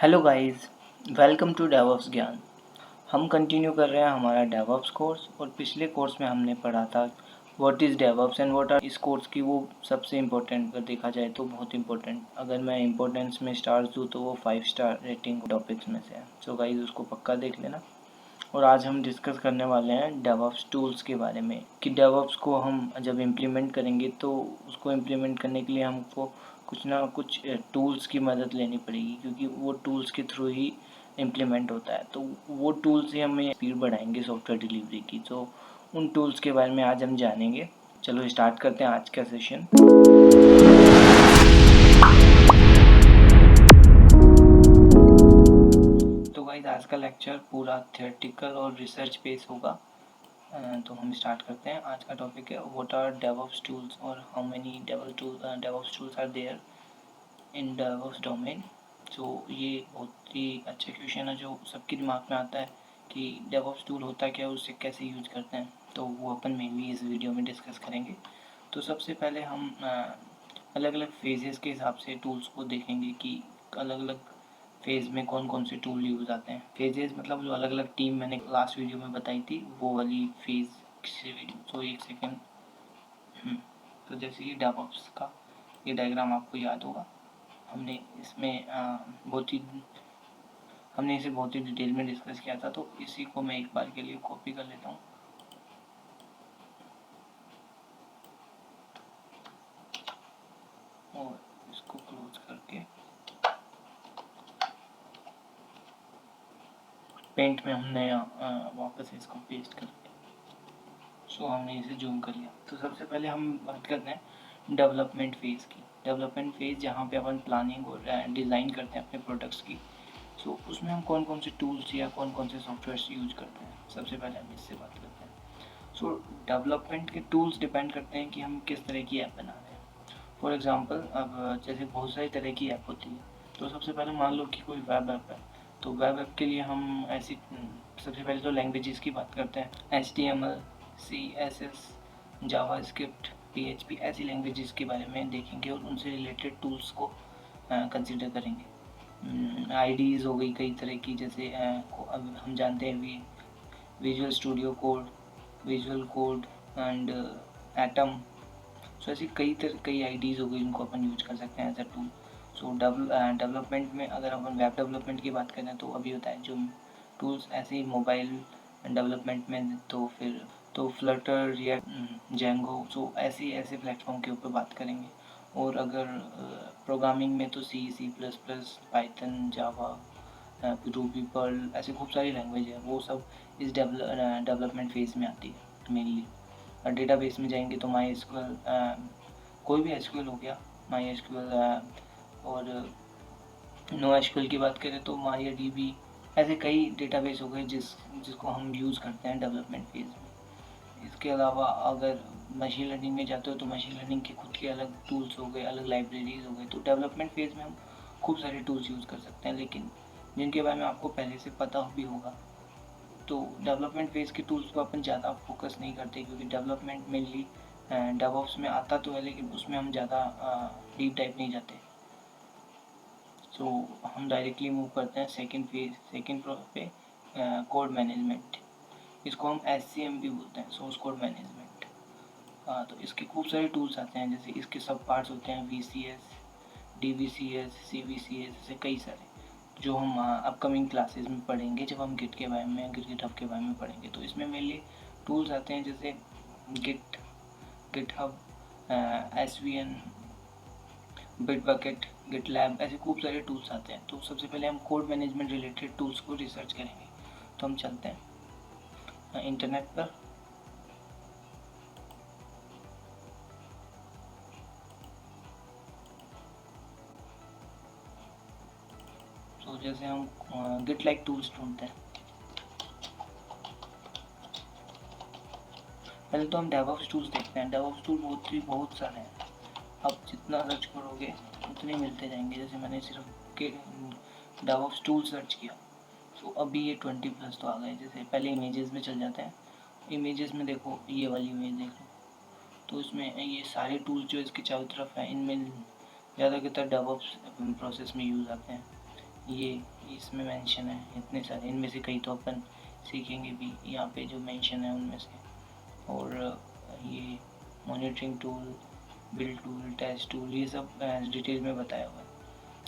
Hello guys, welcome to DevOps Gyan. हम continue कर रहे हैं हमारा डेवऑप्स कोर्स और पिछले कोर्स में हमने पढ़ा था what is DevOps and what are इस कोर्स की वो सबसे इम्पोर्टेंट अगर देखा जाए तो बहुत इम्पोर्टेंट, अगर मैं इम्पोर्टेंस में स्टार्स दूँ तो वो 5 स्टार रेटिंग टॉपिक्स में से है। सो गाइस उसको पक्का देख लेना। और आज हम डिस्कस करने वाले हैं डेवऑप्स टूल्स के बारे में कि डेवऑप्स को हम जब इम्प्लीमेंट करेंगे तो उसको इम्प्लीमेंट करने के लिए हमको कुछ ना कुछ टूल्स की मदद लेनी पड़ेगी, क्योंकि वो टूल्स के थ्रू ही इम्प्लीमेंट होता है। तो वो टूल्स ही हमें स्पीड बढ़ाएंगे सॉफ्टवेयर डिलीवरी की। तो उन टूल्स के बारे में आज हम जानेंगे। चलो स्टार्ट करते हैं आज का सेशन। तो गाइस आज का लेक्चर पूरा थियोरेटिकल और रिसर्च बेस होगा। तो हम स्टार्ट करते हैं। आज का टॉपिक है व्हाट आर डेवऑप्स टूल्स और how many DevOps tools are there in DevOps domain. तो ये बहुत ही अच्छा क्वेश्चन है जो सबके दिमाग में आता है कि डेवऑप्स टूल होता क्या है, उससे कैसे यूज करते हैं। तो वो अपन मेनली इस वीडियो में डिस्कस करेंगे। तो सबसे पहले हम अलग अलग फेजेस के हिसाब से टूल्स को देखेंगे कि अलग अलग फेज़ में कौन कौन से टूल यूज़ आते हैं। फेजेस मतलब जो अलग अलग टीम मैंने लास्ट वीडियो में बताई थी वो वाली फेज़ से वीडियो। तो एक सेकेंड। तो जैसे ये डेवऑप्स का ये डायग्राम आपको याद होगा, हमने इसमें हमने इसे बहुत ही डिटेल में डिस्कस किया था। तो इसी को मैं एक बार के लिए कॉपी कर लेता हूँ और इसको क्लोज करके पेंट में हमने वापस इसको पेस्ट कर दिया। सो हमने इसे जूम कर लिया। तो सबसे पहले हम बात करते हैं डेवलपमेंट फेज़ की। डेवलपमेंट फेज़ जहाँ पे अपन प्लानिंग और डिज़ाइन करते हैं अपने प्रोडक्ट्स की। सो उसमें हम कौन कौन से टूल्स या कौन कौन से सॉफ्टवेयर यूज करते हैं, सबसे पहले हम इससे बात करते हैं। सो डेवलपमेंट के टूल्स डिपेंड करते हैं कि हम किस तरह की ऐप बना रहे हैं। फॉर एग्जांपल अब जैसे बहुत सारी तरह की ऐप होती है। तो सबसे पहले मान लो कि कोई वेब ऐप है। तो वेब ऐप के लिए हम ऐसी सबसे पहले तो लैंग्वेजेस की बात करते हैं। HTML, CSS, जावास्क्रिप्ट, PHP ऐसी लैंग्वेजेस के बारे में देखेंगे और उनसे रिलेटेड टूल्स को कंसिडर करेंगे। आईडीज़ हो गई कई तरह की, जैसे अब हम जानते हैं Visual Studio Code, Visual Code and Atom. So ऐसी कई आईडीज़ हो गई जिनको अपन यूज कर सकते हैं as a tool. So development में अगर अपन वेब डेवलपमेंट की बात करें तो अभी होता है जो टूल्स ऐसे ही मोबाइल डेवलपमेंट में तो फ्लटर या जेंगो। सो ऐसे प्लेटफॉर्म के ऊपर बात करेंगे। और अगर प्रोग्रामिंग में तो C++, पाइथन, जावा, रूबी, पर्ल ऐसे खूब सारी लैंग्वेज है। वो सब इस डेवलपमेंट फेज़ में आती है मेनली। डेटाबेस में जाएंगे तो माई एसक्यूएल, कोई भी एसक्यूएल हो गया, माई एसक्यूएल, और नो एसक्यूएल की बात करें तो माई डीबी। ऐसे कई डेटाबेस हो गए जिसको हम यूज़ करते हैं डेवलपमेंट फेज़ में। इसके अलावा अगर मशीन लर्निंग में जाते हो तो मशीन लर्निंग के खुद के अलग टूल्स हो गए, अलग लाइब्रेरीज हो गए। तो डेवलपमेंट फेज़ में हम खूब सारे टूल्स यूज़ कर सकते हैं, लेकिन जिनके बारे में आपको पहले से पता भी होगा। तो डेवलपमेंट फेज़ के टूल्स पर अपन ज़्यादा फोकस नहीं करते, क्योंकि डेवलपमेंट मेनली डेवऑप्स में आता तो है, लेकिन उसमें हम ज़्यादा डीप डाइव नहीं जाते। सो हम डायरेक्टली मूव करते हैं सेकेंड पे, कोड मैनेजमेंट। इसको हम SCM भी बोलते हैं, सोर्स कोड मैनेजमेंट। तो इसके खूब सारे टूल्स आते हैं, जैसे इसके सब पार्ट्स होते हैं VCS, DVCS, CVCS, ऐसे कई सारे जो हम अपकमिंग क्लासेस में पढ़ेंगे जब हम गिट के बारे में, गिटहब के बारे में पढ़ेंगे। तो इसमें मेनली टूल्स आते हैं जैसे गिटहब, SVN, बिटबकेट, गिटलैब, ऐसे खूब सारे टूल्स आते हैं। तो सबसे पहले हम कोड मैनेजमेंट रिलेटेड टूल्स को रिसर्च करेंगे। तो हम चलते हैं इंटरनेट पर। तो जैसे हम गिट लाइक टूल्स ढूंढते हैं। पहले तो हम डेवऑप्स टूल्स देखते हैं। डेवऑप्स टूल बहुत सारे हैं। आप जितना सर्च करोगे उतने मिलते जाएंगे। जैसे मैंने सिर्फ के डेवऑप्स टूल सर्च किया, तो अभी ये 20+ तो आ गए। जैसे पहले इमेजेस में चल जाते हैं। इमेजेस में देखो, ये वाली इमेज देख लो। तो इसमें ये सारे टूल्स जो इसके चारों तरफ हैं, इनमें ज़्यादातर डेवऑप्स प्रोसेस में यूज़ आते हैं। ये इसमें मेंशन है इतने सारे, इनमें से कई तो अपन सीखेंगे भी यहाँ पे जो मेंशन है उनमें से। और ये monitoring tool, build tool, test tool, ये सब डिटेल में बताया हुआ है।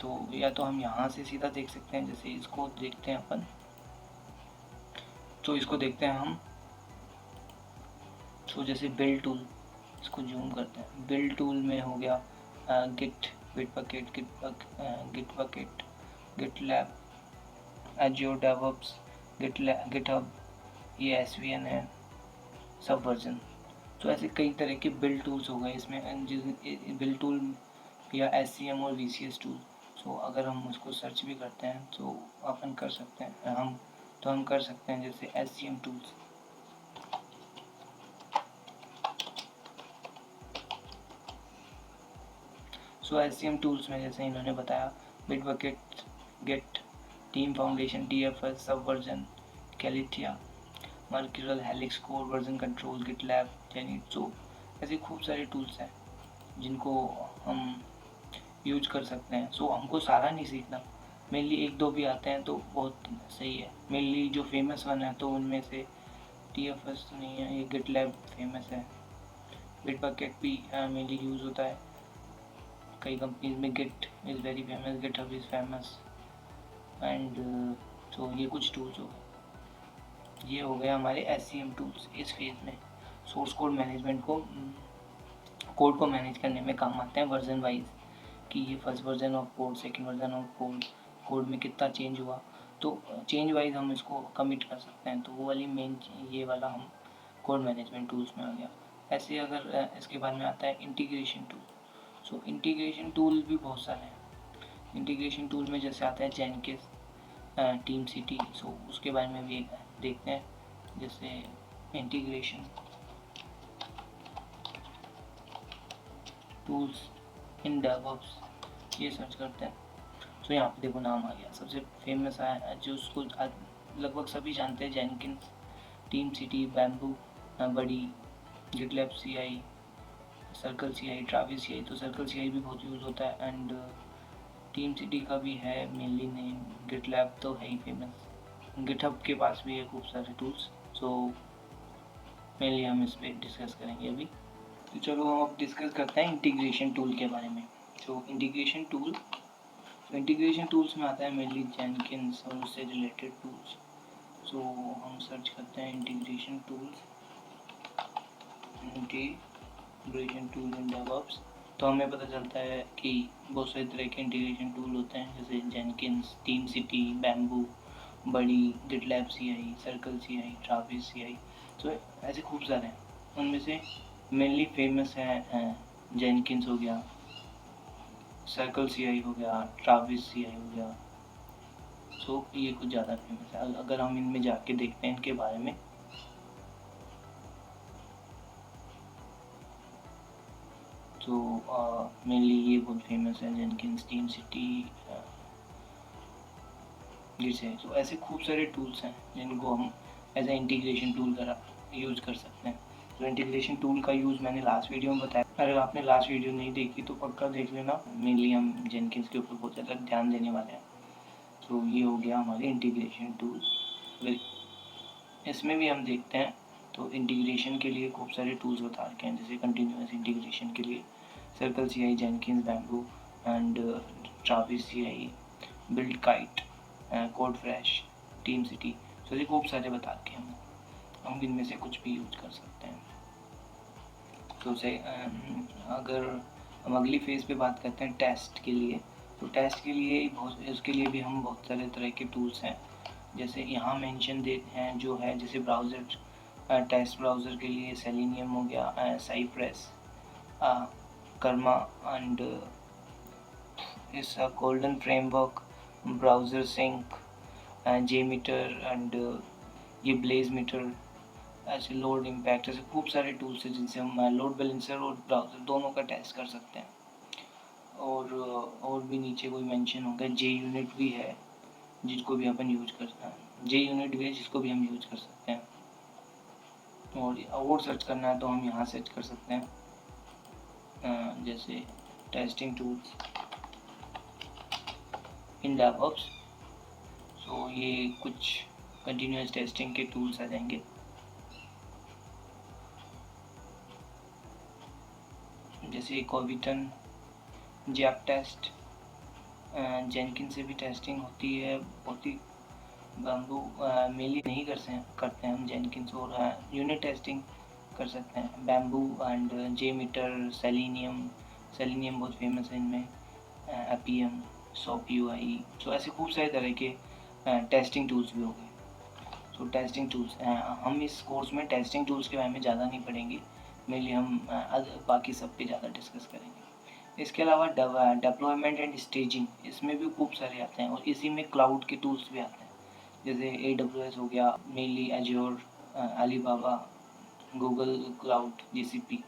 तो या तो हम यहाँ से सीधा देख सकते हैं, जैसे इसको देखते हैं अपन, तो इसको देखते हैं हम। तो जैसे बिल्ड टूल, इसको जूम करते हैं। बिल्ड टूल में हो गया Git bucket, Git bucket, GitLab, Azure DevOps, GitHub, ये SVN है, सब वर्जन। तो ऐसे कई तरह के बिल्ड टूल्स हो गए इसमें, बिल्ड टूल या SCM और VCS टूल। सो अगर हम उसको सर्च भी करते हैं तो अपन कर सकते हैं, हम कर सकते हैं जैसे SCM tools. So SCM tools में जैसे इन्होंने बताया, Bitbucket, Git, Team Foundation, TFS, सब वर्जन, कैलिथिया, Mercurial, Helix Core, version control, GitLab, जेनिट। सो ऐसे खूब सारे टूल्स हैं जिनको हम यूज कर सकते हैं। सो हमको सारा नहीं सीखना, मेनली एक दो भी आते हैं तो बहुत सही है। मेनली जो फेमस वन है तो उनमें से TFS तो नहीं है, ये गिटलैब फेमस है। बिटबकेट भी मेनली यूज़ होता है कई कंपनीज में। Git is very famous, GitHub is famous and तो ये कुछ टूल्स हो गए। ये हो गया हमारे SCM टूल्स इस फेज में। सोर्स कोड मैनेजमेंट को, कोड को मैनेज करने में काम आते हैं वर्जन वाइज, कि ये first version of code, second version of code, code में कितना चेंज हुआ, तो चेंज वाइज हम इसको कमिट कर सकते हैं। तो वो वाली मेन, ये वाला हम कोड मैनेजमेंट टूल्स में आ गया। ऐसे अगर इसके बाद में आता है integration tool. So integration tool भी बहुत सारे हैं। इंटीग्रेशन टूल में जैसे आता है जेनकिंस, टीम सिटी। सो उसके बारे में भी देखते हैं, जैसे इंटीग्रेशन टूल्स इन डेवऑप्स, ये सर्च करते हैं। तो यहाँ पे देखो नाम आ गया, सबसे फेमस है जो उसको लगभग सभी जानते हैं, जेनकिंस, टीम सिटी, बैम्बू, बड़ी, GitLab CI, circle CI, Travis CI। तो सर्कल CI भी बहुत यूज़ होता है एंड टीम सिटी का भी है मेनली नेम। गिटलैब तो है ही फेमस। गिटहब के पास भी है खूब सारे टूल्स। सो मेनली हम इस पर डिस्कस करेंगे अभी। तो चलो हम अब डिस्कस करते हैं इंटीग्रेशन टूल के बारे में। तो इंटीग्रेशन टूल्स में आता है मेनली जेनकिंस और उससे रिलेटेड टूल्स। सो हम सर्च करते हैं इंटीग्रेशन टूल्स इन डेवऑप्स। तो हमें पता चलता है कि बहुत सारे तरह के इंटीग्रेशन टूल होते हैं, जैसे जेनकिंस, टीम सिटी, बैम्बू, बड़ी, GitLab CI, circle CI, Travis CI। तो ऐसे खूब सारे हैं। उनमें से मेनली फेमस है जेनकिंस हो गया, सर्कल CI हो गया, ट्रैविस CI हो गया। सो ये कुछ ज़्यादा फेमस है। अगर हम इनमें जाके देखते हैं इनके बारे में, तो मेनली ये बहुत फेमस है, जेनकिंस, टीम सिटी, जैसे। तो ऐसे खूब सारे टूल्स हैं जिनको हम एज ए इंटीग्रेशन टूल का यूज़ कर सकते हैं। तो इंटीग्रेशन टूल का यूज़ मैंने लास्ट वीडियो में बताया, अगर आपने लास्ट वीडियो नहीं देखी तो पक्का देख लेना। मेनली हम जेनकिंस के ऊपर बहुत ज़्यादा ध्यान देने वाले हैं। तो ये हो गया हमारे इंटीग्रेशन टूल। इसमें भी हम देखते हैं तो इंटीग्रेशन के लिए खूब सारे टूल्स बता रखे हैं, जैसे कंटिन्यूस इंटीग्रेशन के लिए circle CI, Jenkins, bamboo and Travis CI, build kite, code fresh, team city. तो ये खूब सारे बता रखे हैं, हम इनमें से कुछ भी यूज कर सकते हैं। तो से अगर हम अगली फेज़ पे बात करते हैं टेस्ट के लिए, तो टेस्ट के लिए उसके लिए भी हम बहुत सारे तरह के टूल्स हैं। जैसे यहाँ मेंशन देते हैं जो है, जैसे ब्राउज़र, टेस्ट ब्राउज़र के लिए सेलेनियम हो गया, साइप्रेस, कर्मा एंड इस golden framework, browser sync, JMeter and ये ब्लेज मीटर, ऐसे लोड इम्पैक्ट, ऐसे खूब सारे टूल्स हैं जिनसे हम लोड बैलेंसर और ब्राउज़र दोनों का टेस्ट कर सकते हैं। और भी नीचे कोई मेंशन होगा, JUnit भी है जिसको भी अपन यूज करते हैं, JUnit भी है जिसको भी हम यूज कर सकते हैं। और सर्च करना है तो हम यहाँ सर्च कर सकते हैं, जैसे टेस्टिंग टूल्स इन डेवऑप्स। सो ये कुछ कंटिन्यूस टेस्टिंग के टूल्स आ जाएंगे। जैसे कोविटन, जैप टेस्ट, जेनकिन से भी टेस्टिंग होती है, बहुत ही बैम्बू मेनली नहीं करते हैं हम जेनकिन्स, और यूनिट टेस्टिंग कर सकते हैं Bamboo and JMeter, Selenium बहुत फेमस है इनमें, एपीएम, सॉप यूआई। सो ऐसे खूब सारे तरह के टेस्टिंग टूल्स भी हो गए। सो टेस्टिंग टूल्स, हम इस कोर्स में टेस्टिंग टूल्स के बारे में ज़्यादा नहीं पढ़ेंगे, मेनली हम बाकी सब पे ज़्यादा डिस्कस करेंगे। इसके अलावा डेप्लॉयमेंट एंड स्टेजिंग, इसमें भी खूब सारे आते हैं, और इसी में क्लाउड के टूल्स भी आते हैं, जैसे AWS हो गया, mainly azure, Alibaba, Google cloud, GCP।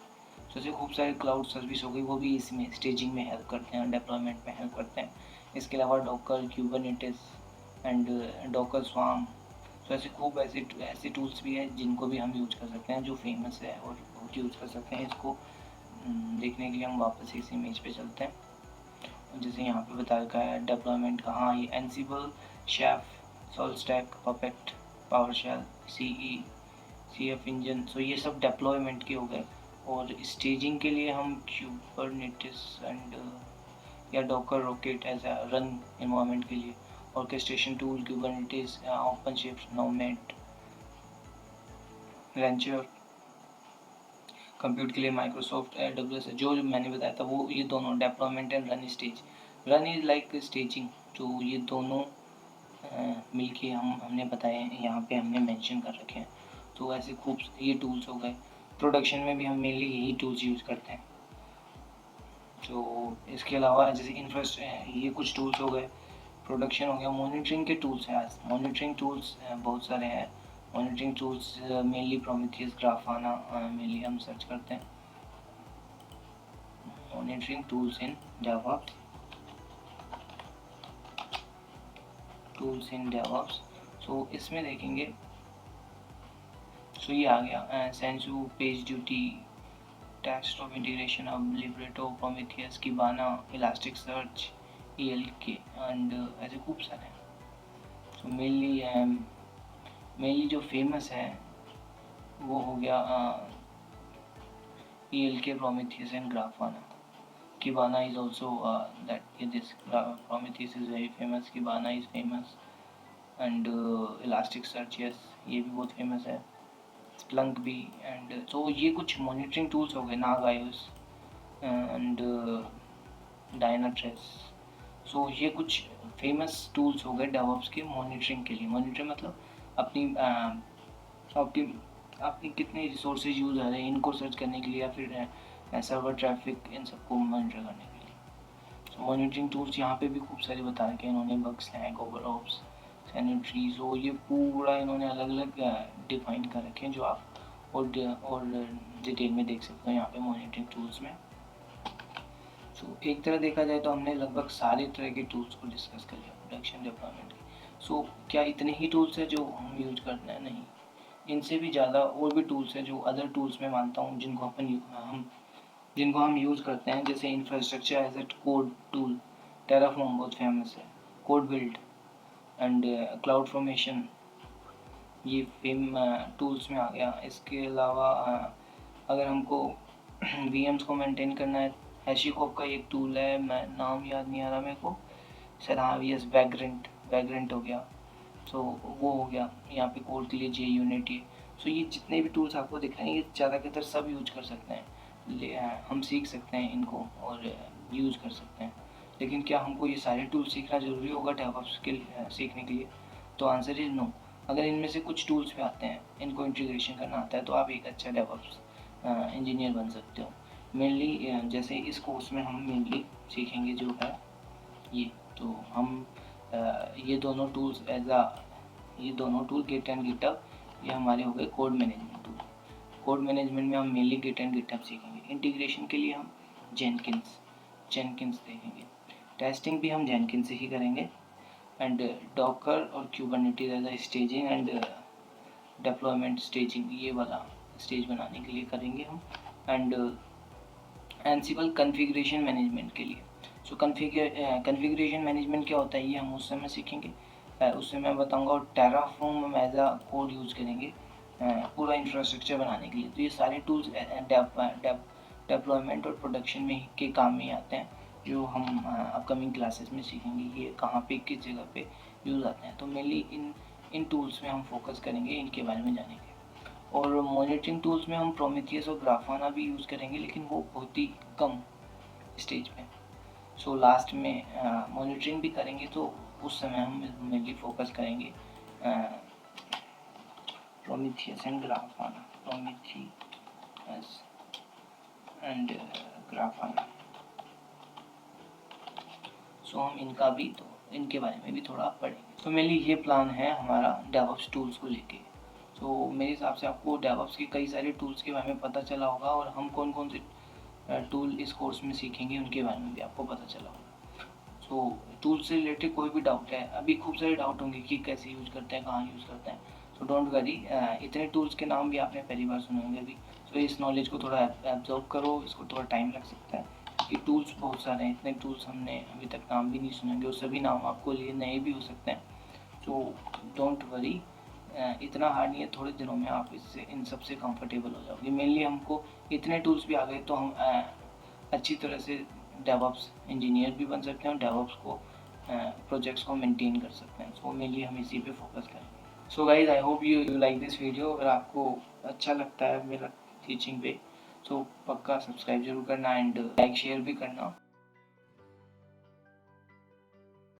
तो ऐसे खूब सारे क्लाउड सर्विस हो गई, वो भी इसमें स्टेजिंग में हेल्प करते हैं, डेप्लॉयमेंट में हेल्प करते हैं। इसके अलावा Docker, Kubernetes and Docker swarm. तो ऐसे खूब ऐसे टूल्स भी हैं जिनको भी हम यूज कर सकते हैं, जो फेमस है और बहुत यूज कर सकते हैं। इसको देखने के लिए हम वापस इस इमेज पे चलते हैं। जैसे यहाँ पे बता रखा है डेप्लॉयमेंट का, हाँ ये Ansible, Chef, SaltStack, Puppet, PowerShell, CF engine. So ये सब डेप्लॉयमेंट के हो गए। और स्टेजिंग के लिए हम क्यूबरनेटिस एंड या Docker rocket as a run environment के लिए, orchestration tool Kubernetes, OpenShift, Nomad, Rancher. Compute के लिए माइक्रोसॉफ्ट AWS, जो मैंने बताया था वो, ये दोनों deployment and run stage. Run is like staging, तो ये दोनों मिलके हमने बताए हैं, यहाँ पे हमने मेंशन कर रखे हैं। तो ऐसे खूब ये टूल्स हो गए। प्रोडक्शन में भी हम मेनली यही टूल्स यूज़ करते हैं। तो इसके अलावा जैसे ये कुछ टूल्स हो गए, प्रोडक्शन हो गया। मॉनिटरिंग के टूल्स हैं, आज मॉनिटरिंग टूल्स बहुत सारे हैं। Monitoring tools mainly Prometheus, Grafana mainly हम सर्च करते हैं। Monitoring tools in DevOps, so इसमें देखेंगे। सो ये आ गया Sensu, page duty, test of integration of Librato, Prometheus, Kibana, Elasticsearch, ELK and ऐसे खूब सारे हैं। सो मेनली जो फेमस है वो हो गया ELK, Prometheus and Grafana. Kibana is also this Prometheus is very famous, Kibana is famous and Elasticsearch, yes ये भी बहुत फेमस है, Splunk भी। एंड तो ये कुछ मॉनिटरिंग टूल्स हो गए, नागायोस एंड डायनाट्रेस। सो ये कुछ फेमस टूल्स हो गए डेवऑप्स के मॉनिटरिंग के लिए। मॉनिटरिंग मतलब अपनी अपनी कितने रिसोर्सेज यूज़ आ रहे हैं इनको सर्च करने के लिए, या फिर सर्वर ट्रैफिक, इन सबको मॉनिटर करने के लिए। सो मॉनिटरिंग टूल्स यहाँ पे भी खूब सारे बता रखे हैं इन्होंने, बग स्नैक, ओवरऑप्स, सैनिटरी। सो ये पूरा इन्होंने अलग अलग डिफाइन कर रखे हैं, जो आप और डिटेल में देख सकते हो यहाँ पे मॉनिटरिंग टूल्स में। सो एक तरह देखा जाए तो हमने लगभग सारे तरह के टूल्स को डिस्कस कर लिया प्रोडक्शन डेवलपमेंट के। सो क्या इतने ही टूल्स हैं जो हम यूज करते हैं? नहीं, इनसे भी ज़्यादा और भी टूल्स हैं जो अदर टूल्स में मानता हूँ, जिनको हम यूज़ करते हैं। जैसे infrastructure as a code tool, Terraform बहुत फेमस है, code build and cloud formation, ये टूल्स में आ गया। इसके अलावा अगर हमको VMs को मेंटेन करना है, हैशीकॉप का एक टूल है, मैं नाम याद नहीं आ रहा मेरे को, सर हाँ यस, वैग्रेंट हो गया। सो वो हो गया यहाँ पे कोड के लिए, JUnit। सो ये जितने भी टूल्स आपको दिख रहे हैं ये ज़्यादातर सब यूज कर सकते हैं, हम सीख सकते हैं इनको और यूज़ कर सकते हैं। लेकिन क्या हमको ये सारे टूल सीखना ज़रूरी होगा डेवऑप्स के सीखने के लिए? तो आंसर इज नो। अगर इनमें से कुछ टूल्स भी आते हैं, इनको इंटीग्रेशन करना आता है, तो आप एक अच्छा डेवऑप्स इंजीनियर बन सकते हो। मेनली जैसे इस कोर्स में हम मेनली सीखेंगे जो है ये, तो हम ये दोनों टूल गिट एंड गिटहब, ये हमारे हो गए code management tool. Code management में हम मेनली गिट एंड गिटहब सीखेंगे। इंटीग्रेशन के लिए हम जेनकिन्स देखेंगे। टेस्टिंग भी हम जेनकिन्स से ही करेंगे। एंड डॉकर और Kubernetes as a staging and deployment staging, ये वाला स्टेज बनाने के लिए करेंगे हम। एंड एनसिबल कॉन्फ़िगरेशन मैनेजमेंट के लिए। सो कॉन्फ़िगरेशन मैनेजमेंट क्या होता है ये हम उस समय सीखेंगे। उससे मैं बताऊंगा। और टेराफॉर्म हम एज अ कोड यूज़ करेंगे पूरा इंफ्रास्ट्रक्चर बनाने के लिए। तो ये सारे टूल्स डेप्लॉयमेंट और प्रोडक्शन में के काम में आते हैं, जो हम अपकमिंग क्लासेस में सीखेंगे ये कहाँ पे किस जगह पे यूज़ आते हैं। तो मेनली इन टूल्स में हम फोकस करेंगे, इनके बारे में जानेंगे। और मॉनिटरिंग टूल्स में हम प्रोमीथियस और ग्राफाना भी यूज़ करेंगे, लेकिन वो बहुत ही कम स्टेज पे। सो लास्ट में मॉनिटरिंग भी करेंगे, तो उस समय हम मेनली फोकस करेंगे Prometheus and Grafana, Prometheus and Grafana. So हम इनके बारे में भी थोड़ा पढ़ेंगे। तो मेनली ये प्लान है हमारा डेवऑप्स टूल्स को लेके। तो मेरे हिसाब से आपको डेवऑप्स के कई सारे टूल्स के बारे में पता चला होगा, और हम कौन कौन से टूल इस कोर्स में सीखेंगे उनके बारे में भी आपको पता चला होगा। सो टूल से रिलेटेड कोई भी डाउट है, अभी खूब सारे डाउट होंगे कि कैसे यूज़ करते हैं, कहाँ यूज़ करते हैं। सो डोंट वरी, इतने टूल्स के नाम भी आपने पहली बार सुने होंगे अभी। सो इस नॉलेज को थोड़ा एब्जॉर्व करो, इसको थोड़ा टाइम लग सकता है कि टूल्स बहुत सारे हैं, इतने टूल्स हमने अभी तक नाम भी नहीं सुनेंगे, और सभी नाम आपको लिए नए भी हो सकते हैं। सो डोंट वरी, इतना हार्ड नहीं है, थोड़े दिनों में आप इससे इन सब से कंफर्टेबल हो जाओगे। मेनली हमको इतने टूल्स भी आ गए तो हम अच्छी तरह से डेवऑप्स इंजीनियर भी बन सकते हैं, और डेवऑप्स को प्रोजेक्ट्स को मेंटेन कर सकते हैं। सो मेनली हम इसी पे फोकस करेंगे। So guys, I hope you like this video. अगर आपको अच्छा लगता है मेरा टीचिंग वे, सो पक्का सब्सक्राइब जरूर करना एंड लाइक शेयर भी करना।